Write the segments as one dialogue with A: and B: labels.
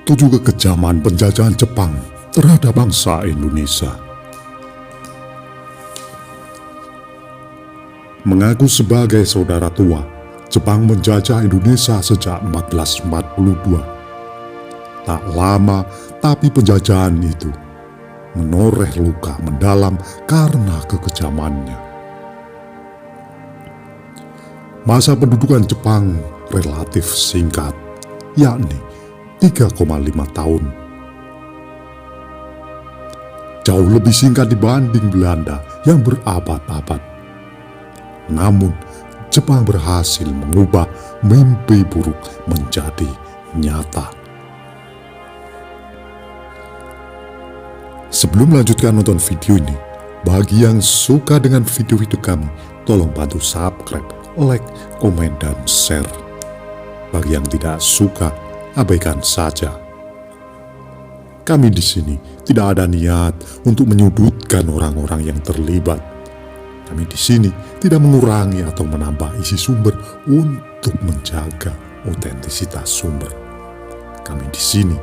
A: 7 kekejaman penjajahan Jepang terhadap bangsa Indonesia. Mengaku sebagai saudara tua, Jepang menjajah Indonesia sejak 1442. Tak lama, tapi penjajahan itu menoreh luka mendalam karena kekejamannya. Masa pendudukan Jepang relatif singkat, yakni 3,5 tahun. Jauh lebih singkat dibanding Belanda yang berabad-abad. Namun, Jepang berhasil mengubah mimpi buruk menjadi nyata. Sebelum melanjutkan nonton video ini, bagi yang suka dengan video-video kami, tolong bantu subscribe, like, komen, dan share. Bagi yang tidak suka, abaikan saja. Kami di sini tidak ada niat untuk menyudutkan orang-orang yang terlibat. Kami di sini tidak mengurangi atau menambah isi sumber untuk menjaga otentisitas sumber. Kami di sini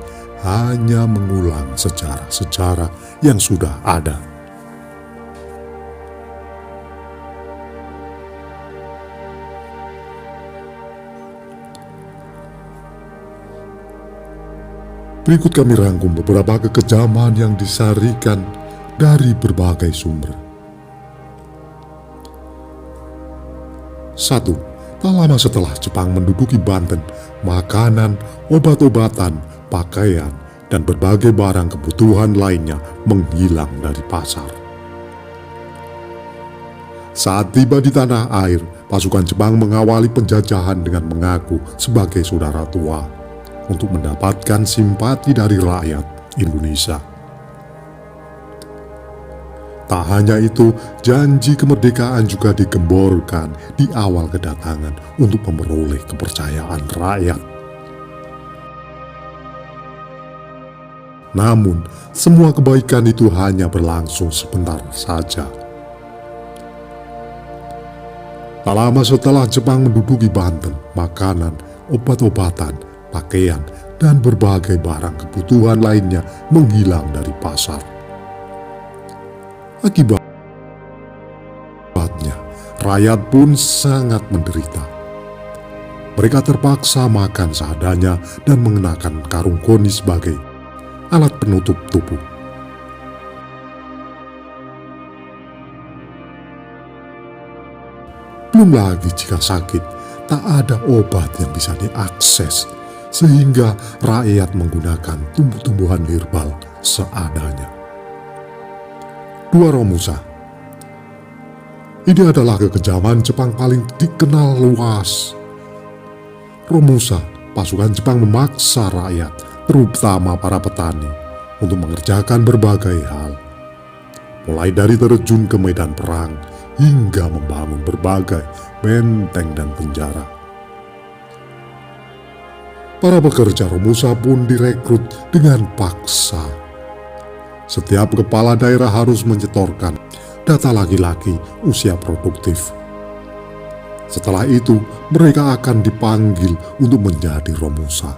A: hanya mengulang sejarah-sejarah yang sudah ada. Berikut kami rangkum beberapa kekejaman yang disarikan dari berbagai sumber. 1. Tak lama setelah Jepang menduduki Banten, makanan, obat-obatan, pakaian, dan berbagai barang kebutuhan lainnya menghilang dari pasar. Saat tiba di tanah air, pasukan Jepang mengawali penjajahan dengan mengaku sebagai saudara tua untuk mendapatkan simpati dari rakyat Indonesia. Tak hanya itu, janji kemerdekaan juga digemborkan di awal kedatangan untuk memperoleh kepercayaan rakyat. Namun, semua kebaikan itu hanya berlangsung sebentar saja. Tak lama setelah Jepang menduduki Banten, makanan, obat-obatan, pakaian, dan berbagai barang kebutuhan lainnya menghilang dari pasar. Akibatnya, rakyat pun sangat menderita. Mereka terpaksa makan seadanya dan mengenakan karung koni sebagai alat penutup tubuh. Belum lagi jika sakit, tak ada obat yang bisa diakses, sehingga rakyat menggunakan tumbuh-tumbuhan herbal seadanya. 2. Romusa. Ini adalah kekejaman Jepang paling dikenal luas. Romusa, pasukan Jepang memaksa rakyat, terutama para petani, untuk mengerjakan berbagai hal. Mulai dari terjun ke medan perang, hingga membangun berbagai benteng dan penjara. Para pekerja Romusa pun direkrut dengan paksa. Setiap kepala daerah harus menyetorkan data laki-laki usia produktif. Setelah itu, mereka akan dipanggil untuk menjadi Romusa.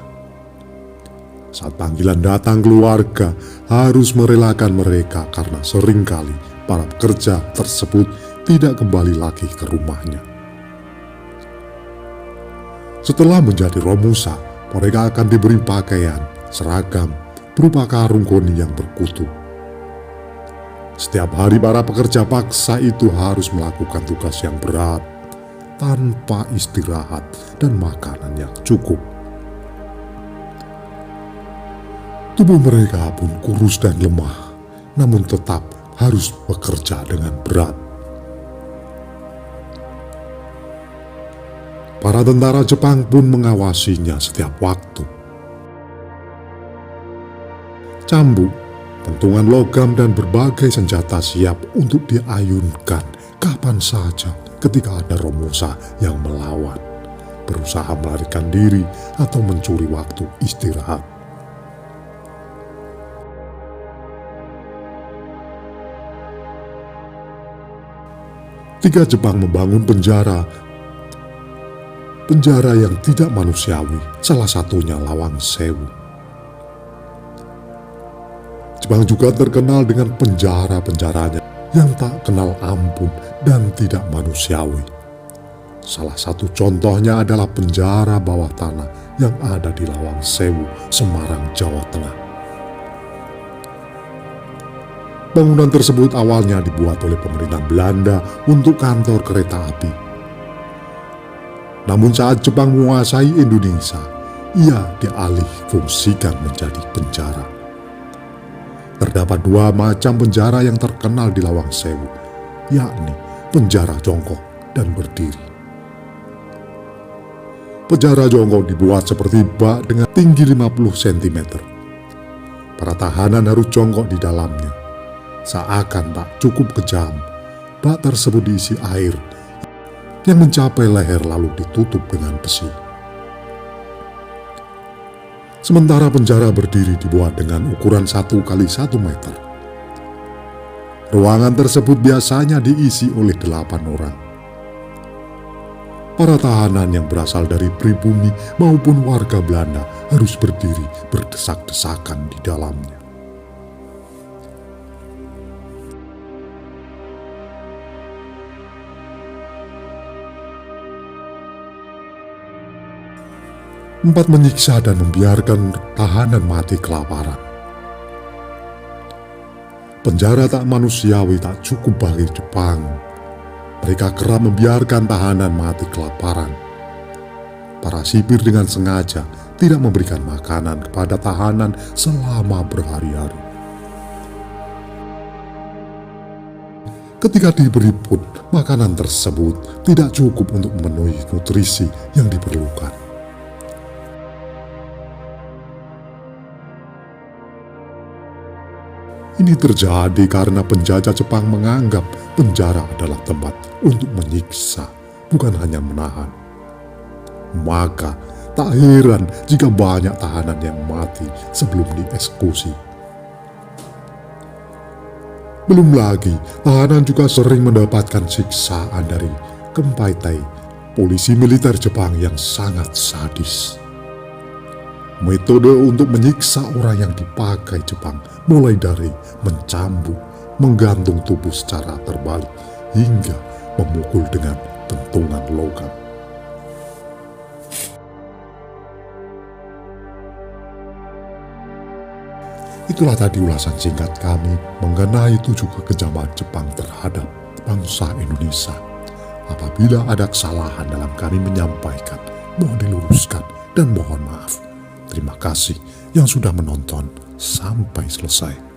A: Saat panggilan datang, keluarga harus merelakan mereka karena seringkali para pekerja tersebut tidak kembali lagi ke rumahnya. Setelah menjadi Romusa, mereka akan diberi pakaian, seragam, berupa karung koni yang berkutu. Setiap hari para pekerja paksa itu harus melakukan tugas yang berat, tanpa istirahat dan makanan yang cukup. Tubuh mereka pun kurus dan lemah, namun tetap harus bekerja dengan berat. Para tentara Jepang pun mengawasinya setiap waktu. Cambuk, pentungan logam, dan berbagai senjata siap untuk diayunkan kapan saja ketika ada Romusa yang melawan, berusaha melarikan diri atau mencuri waktu istirahat. Ketika Jepang membangun penjara yang tidak manusiawi, salah satunya Lawang Sewu. Jepang juga terkenal dengan penjara-penjaranya yang tak kenal ampun dan tidak manusiawi. Salah satu contohnya adalah penjara bawah tanah yang ada di Lawang Sewu, Semarang, Jawa Tengah. Bangunan tersebut awalnya dibuat oleh pemerintah Belanda untuk kantor kereta api. Namun saat Jepang menguasai Indonesia, ia dialih fungsikan menjadi penjara. Terdapat dua macam penjara yang terkenal di Lawang Sewu, yakni penjara jongkok dan berdiri. Penjara jongkok dibuat seperti bak dengan tinggi 50 cm. Para tahanan harus jongkok di dalamnya. Seakan tak cukup kejam, bak tersebut diisi air yang mencapai leher lalu ditutup dengan besi. Sementara penjara berdiri dibuat dengan ukuran 1 kali 1 meter. Ruangan tersebut biasanya diisi oleh 8 orang. Para tahanan yang berasal dari pribumi maupun warga Belanda harus berdiri berdesak-desakan di dalamnya. Empat, menyiksa dan membiarkan tahanan mati kelaparan. Penjara tak manusiawi tak cukup bagi Jepang. Mereka kerap membiarkan tahanan mati kelaparan. Para sipir dengan sengaja tidak memberikan makanan kepada tahanan selama berhari-hari. Ketika diberi pun, makanan tersebut tidak cukup untuk memenuhi nutrisi yang diperlukan. Ini terjadi karena penjajah Jepang menganggap penjara adalah tempat untuk menyiksa, bukan hanya menahan. Maka tak heran jika banyak tahanan yang mati sebelum dieksekusi. Belum lagi, tahanan juga sering mendapatkan siksaan dari Kempaitai, polisi militer Jepang yang sangat sadis. Metode untuk menyiksa orang yang dipakai Jepang mulai dari mencambuk, menggantung tubuh secara terbalik, hingga memukul dengan pentungan logam. Itulah tadi ulasan singkat kami mengenai 7 kekejaman Jepang terhadap bangsa Indonesia. Apabila ada kesalahan dalam kami menyampaikan, mohon diluruskan dan mohon maaf. Terima kasih yang sudah menonton sampai selesai.